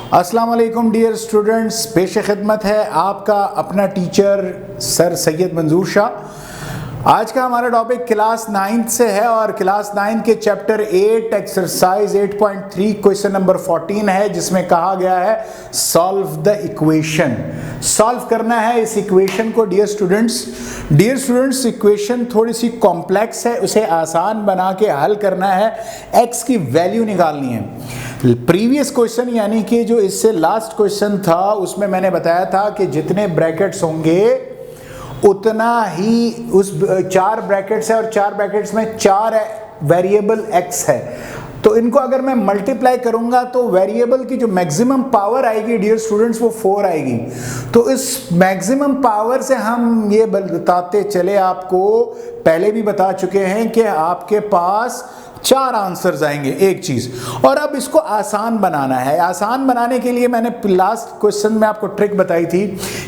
अस्सलाम वालेकुम dear students, पेश खिदमत है आपका अपना टीचर सर सैयद मंजूर शाह। आज का हमारा टॉपिक क्लास 9th से है और क्लास 9 के चैप्टर 8 एक्सरसाइज 8.3 क्वेश्चन नंबर 14 है, जिसमें कहा गया है सॉल्व द इक्वेशन। सॉल्व करना है इस इक्वेशन को डियर स्टूडेंट्स इक्वेशन थोड़ी सी कॉम्प्लेक्स है, उसे आसान बना के हल करना है, एक्स की वैल्यू निकालनी है। प्रीवियस क्वेश्चन यानी कि जो इससे लास्ट क्वेश्चन था उसमें मैंने बताया था कि जितने ब्रैकेट्स होंगे उतना ही उस 4 ब्रैकेट्स है और 4 ब्रैकेट्स में 4 वेरिएबल x है, तो इनको अगर मैं मल्टीप्लाई करूंगा तो वेरिएबल की जो मैक्सिमम पावर आएगी डियर स्टूडेंट्स वो 4 आएगी। तो इस मैक्सिमम पावर से हम ये बताते चले, आपको पहले भी बता चुके हैं कि आपके पास 4 आंसर्स आएंगे एक चीज। और अब इसको आसान बनाना है। आसान बनाने के लिए मैंने लास्ट क्वेश्चन में आपको ट्रिक बताई थी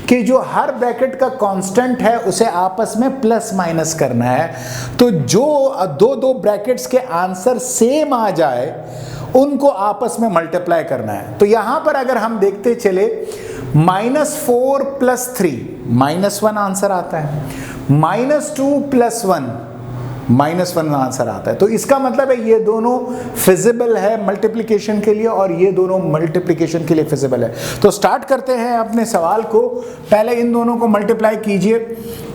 कि जो हर ब्रैकेट का कांस्टेंट है उसे आपस में प्लस माइनस करना है। तो जो दो ब्रैकेट्स के आंसर सेम आ जाए उनको आपस में मल्टीप्लाई करना है। तो यहां पर अगर हम देखते चले -4 + 3 -1 आंसर आता है, -2 + 1 -1 आंसर आता है। तो इसका मतलब है ये दोनों फिजिबल है मल्टीप्लिकेशन के लिए और ये दोनों मल्टीप्लिकेशन के लिए फिजिबल है। तो स्टार्ट करते हैं अपने सवाल को। पहले इन दोनों को मल्टीप्लाई कीजिए।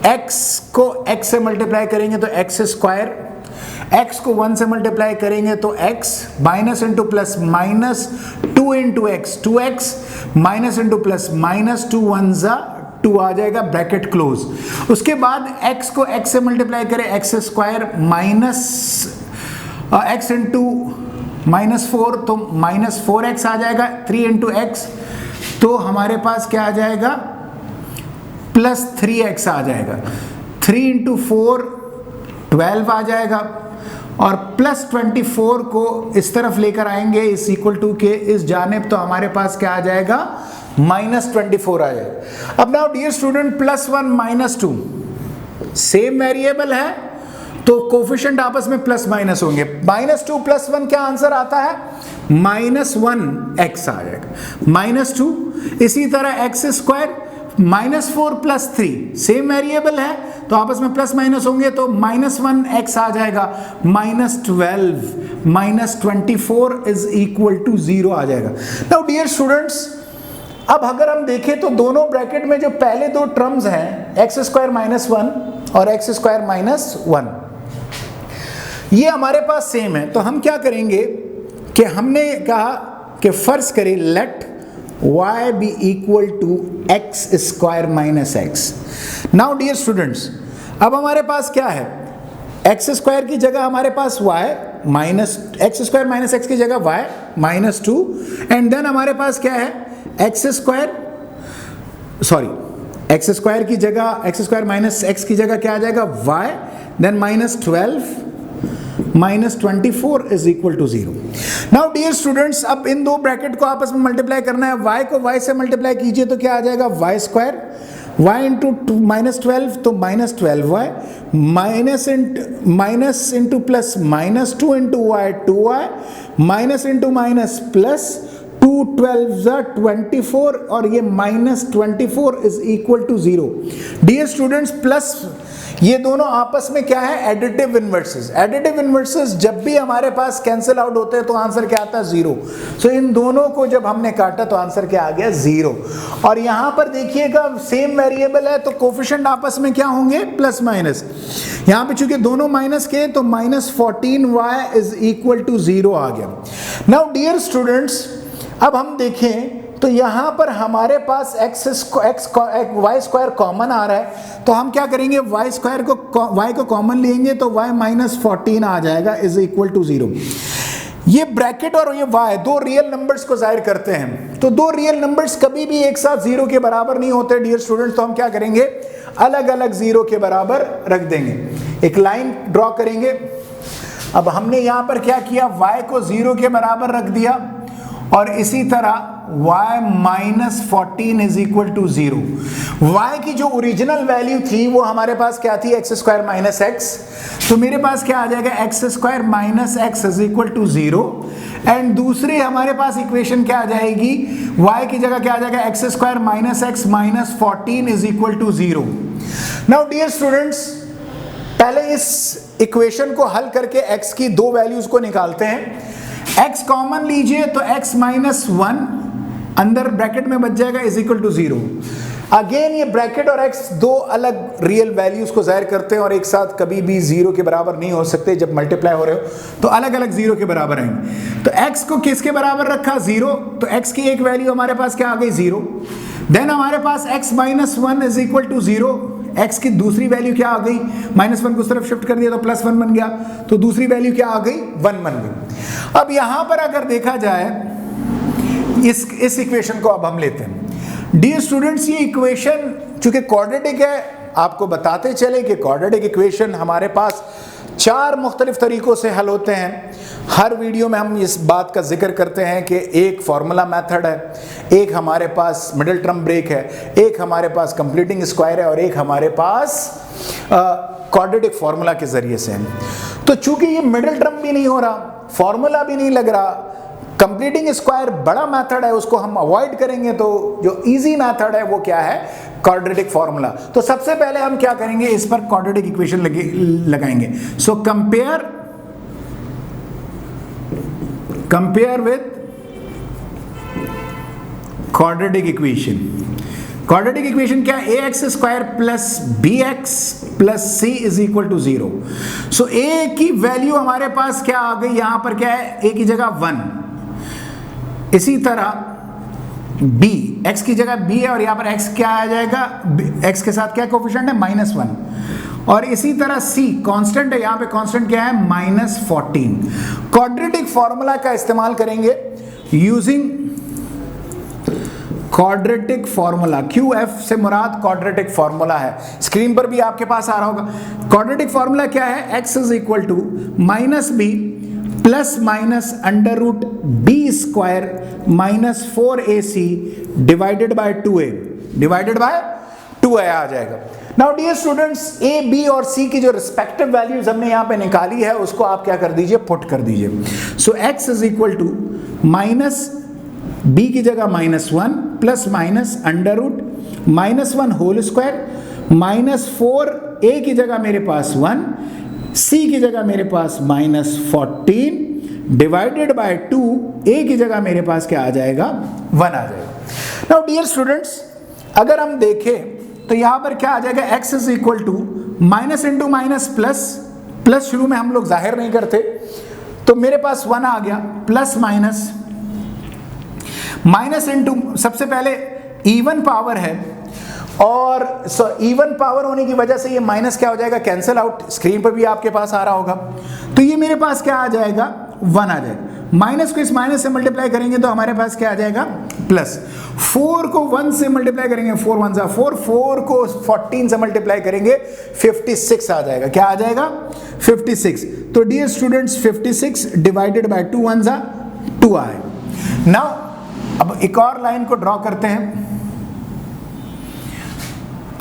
x को x से मल्टीप्लाई करेंगे तो x², x को 1 से मल्टीप्लाई करेंगे तो x, minus into plus minus 2 into x 2x, minus into plus minus 2 1 2 आ जाएगा, ब्रैकेट क्लोज। उसके बाद x को x से मल्टीप्लाई करें, x² माइनस x इंटू -4 तो -4x आ जाएगा, 3 इंटू x तो हमारे पास क्या आ जाएगा +3x आ जाएगा, 3 इंटू 4 12 आ जाएगा और +24 को इस तरफ लेकर आएंगे इस इक्वल टू के इस जानिब, तो हमारे पास क्या आ जाएगा -24 आ जाएगा। अब now dear student +1 -2 same variable है तो कोफिशिएंट आपस में प्लस माइनस होंगे। -2 + 1 क्या आंसर आता है -1x आ जाएगा, -2। इसी तरह x², -4 + 3 सेम वेरिएबल है तो आपस में प्लस माइनस होंगे तो -1x आ जाएगा, -12 -24 इज इक्वल टू 0 आ जाएगा। नाउ डियर स्टूडेंट्स अब अगर हम देखें तो दोनों ब्रैकेट में जो पहले दो टर्म्स हैं x² -1 और x² -1 ये हमारे पास सेम है। तो हम क्या करेंगे कि हमने कहा कि फर्ज करें let y be equal to x² - x। Now dear students अब हमारे पास क्या है, x² की जगह हमारे पास y x² - x की जगह y -2 एंड देन हमारे पास क्या है x² की जगह x² - x की जगह क्या आ जाएगा y then -12 -24 is equal to 0। Now dear students अब इन दो ब्रैकेट को आपस में मल्टीप्लाई करना है। y को y से मल्टीप्लाई कीजिए तो क्या आ जाएगा y² y इंटू -12 तो -12y minus into plus -2 into y 2y minus into minus plus 2 12 24 और ये -24 is equal to 0। Dear students plus ये दोनों आपस में क्या है एडिटिव इन्वर्सेस। एडिटिव इन्वर्सेस जब भी हमारे पास कैंसिल आउट होते हैं तो आंसर क्या आता है 0। सो इन दोनों को जब हमने काटा तो आंसर क्या आ गया 0। और यहां पर देखिएगा सेम वेरिएबल है तो कोफिशिएंट आपस में क्या होंगे प्लस माइनस। यहां पे चूंकि दोनों माइनस के तो -14y इज इक्वल टू 0 आ गया। नाउ डियर स्टूडेंट्स अब हम देखें तो यहां पर हमारे पास y² कॉमन आ रहा है तो हम क्या करेंगे y को कॉमन लेंगे तो y -14 आ जाएगा इज इक्वल टू 0। ये ब्रैकेट और ये y दो रियल नंबर्स को जाहिर करते हैं, तो दो रियल नंबर्स कभी भी एक साथ 0 के बराबर नहीं होते डियर स्टूडेंट्स। तो हम क्या करेंगे अलग अलग 0 के बराबर रख देंगे, एक लाइन ड्रॉ करेंगे। अब हमने यहां पर क्या किया y को 0 के बराबर रख दिया और इसी तरह y -14 is equal to 0। y की जो ओरिजिनल वैल्यू थी वो हमारे पास क्या थी x² - x, तो मेरे पास क्या आ जाएगा x² - x is equal to 0 and दूसरी हमारे पास इक्वेशन क्या आ जाएगी, y की जगह क्या आ जाएगा, x square minus x minus 14 is equal to 0। Now dear students, पहले इस इक्वेशन को हल करके x की दो वैल्यूज को निकालते हैं। x कॉमन लीजिए तो x माइनस 1 अंदर ब्रैकेट में बच जाएगा इज इक्वल टू 0। अगेन ये ब्रैकेट और x दो अलग रियल वैल्यूज को जाहिर करते हैं और एक साथ कभी भी 0 के बराबर नहीं हो सकते। जब मल्टीप्लाई हो रहे हो तो अलग अलग 0 के बराबर आएंगे। तो x को किसके बराबर रखा, 0, तो x की एक वैल्यू हमारे पास क्या आ गई, 0। देन हमारे पास x minus 1 is equal to 0, x की दूसरी वैल्यू क्या आ गई, -1 को उस तरफ शिफ्ट कर दिया तो +1 बन गया, तो दूसरी वैल्यू क्या आ गई, 1 बन गई। अब यहां पर अगर देखा जाए इस इक्वेशन को अब हम लेते हैं। डियर स्टूडेंट्स, ये इक्वेशन चूंकि क्वाड्रेटिक है, आपको बताते चले कि क्वाड्रेटिक इक्वेशन हमारे पास 4 मुख्तलिफ तरीकों से हल होते हैं। हर वीडियो में हम इस बात का जिक्र करते हैं कि एक फार्मूला मेथड है, एक हमारे पास मिडिल टर्म ब्रेक है, एक हमारे पास कंप्लीटिंग स्क्वायर है और एक हमारे पास क्वाड्रेटिक फार्मूला के जरिए से है। तो चूंकि ये मिडिल टर्म भी नहीं हो रहा, फार्मूला भी नहीं लग रहा, कंप्लीटिंग स्क्वायर बड़ा मेथड है, उसको हम अवॉइड करेंगे, तो जो इजी मेथड है वो क्या है, क्वाड्रेटिक फार्मूला। तो सबसे पहले हम क्या करेंगे, इस पर क्वाड्रेटिक इक्वेशन लगाएंगे। So compare with quadratic equation. Quadratic equation क्या है, ax square plus bx plus c is equal to 0। So a की वैल्यू हमारे पास क्या आ गई, यहां पर क्या है, a की जगह 1, इसी तरह b, x की जगह b है और यहां पर x क्या आ जाएगा, x के साथ क्या कोफिशिएंट है, -1, और इसी तरह c कांस्टेंट है, यहां पे कांस्टेंट क्या है, -14। क्वाड्रेटिक फार्मूला का इस्तेमाल करेंगे यूजिंग क्वाड्रेटिक फार्मूला। QF से मुराद क्वाड्रेटिक फार्मूला है, स्क्रीन पर भी आपके पास आ रहा होगा। क्वाड्रेटिक फार्मूला क्या है, x is equal to -b plus minus under root b square -4ac divided by 2a आ जाएगा। Now dear students, a, b और c की जो रिस्पेक्टिव वैल्यूज हमने यहां पे निकाली है उसको आप क्या कर दीजिए, पुट कर दीजिए। So x is equal to b की जगह -1 plus minus under root -1 whole square -4a की जगह मेरे पास 1, c की जगह मेरे पास -14 डिवाइडेड बाय 2, a की जगह मेरे पास क्या आ जाएगा, 1 आ जाएगा। नाउ डियर स्टूडेंट्स, अगर हम देखें तो यहां पर क्या आ जाएगा, x is equal to minus into minus plus, plus शुरू में हम लोग जाहिर नहीं करते तो मेरे पास 1 आ गया, प्लस माइनस माइनस इंटू, सबसे पहले इवन पावर है और इवन पावर होने की वजह से ये माइनस क्या हो जाएगा, कैंसिल आउट, स्क्रीन पर भी आपके पास आ रहा होगा। तो ये मेरे पास क्या आ जाएगा, 1 आ जाएगा। माइनस को इस माइनस से मल्टीप्लाई करेंगे तो हमारे पास क्या आ जाएगा, प्लस। 4 को 1 से मल्टीप्लाई करेंगे, 4 1 जा 4, 4 को 14 से मल्टीप्लाई करेंगे 56 आ जाएगा। क्या आ जाएगा, 56। तो डियर स्टूडेंट्स, 56 डिवाइडेड बाय 2 1 जा 2 आएगा। नाउ अब एक और लाइन को ड्रॉ करते हैं।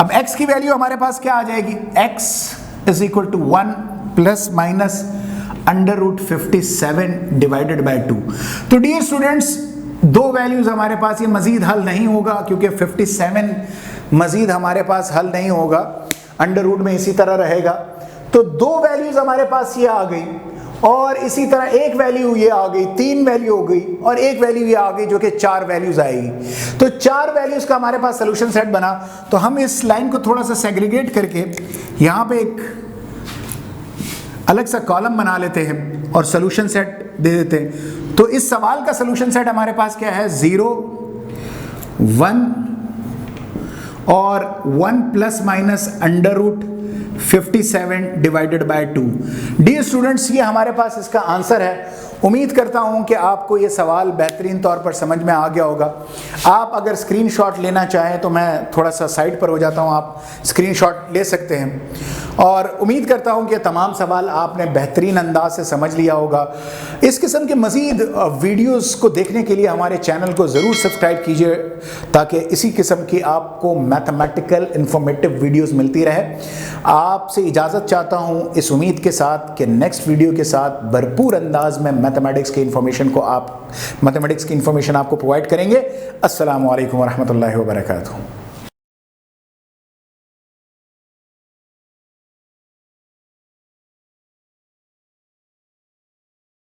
अब x की वैल्यू हमारे पास क्या आ जाएगी, x is equal to 1 plus minus under root 57 divided by 2। तो डियर स्टूडेंट्स, दो वैल्यूज हमारे पास, ये मजीद हल नहीं होगा क्योंकि 57 मजीद हमारे पास हल नहीं होगा, अंडर रूट में इसी तरह रहेगा। तो दो वैल्यूज हमारे पास ये आ गई और इसी तरह एक वैल्यू ये आ गई, 3 वैल्यू हो गई और एक वैल्यू ये आ गई जो कि 4 वैल्यूज आएगी। तो 4 वैल्यूज का हमारे पास सोल्यूशन सेट बना। तो हम इस लाइन को थोड़ा सा सेग्रीगेट करके यहाँ पे एक अलग सा कॉलम बना लेते हैं और सोल्यूशन सेट दे देते हैं। तो इस सवाल का सोल्यूशन सेट हमारे पास क्या है, 0 1 और 1 plus minus under root 57 divided by 2। Dear students, ये हमारे पास इसका आंसर है। उम्मीद करता हूं कि आपको ये सवाल बेहतरीन तौर पर समझ में आ गया होगा। आप अगर स्क्रीनशॉट लेना चाहें तो मैं थोड़ा सा साइड पर हो जाता हूं, आप स्क्रीनशॉट ले सकते हैं। और उम्मीद करता हूं कि तमाम सवाल आपने बेहतरीन अंदाज से समझ लिया होगा। इस किस्म के मज़ीद वीडियोस को देखने के लिए हमारे चैनल को ज़रूर सब्सक्राइब कीजिए ताकि इसी किस्म की आपको मैथमेटिकल इंफॉर्मेटिव वीडियोस मिलती रहे। आपसे इजाज़त चाहता हूं इस उम्मीद के साथ कि नेक्स्ट वीडियो के साथ भरपूर अंदाज में मैथमेटिक्स की इन्फॉर्मेशन आपको प्रोवाइड करेंगे। अस्सलामु अलैकुम वरहमतुल्लाहि वबरकातुहू।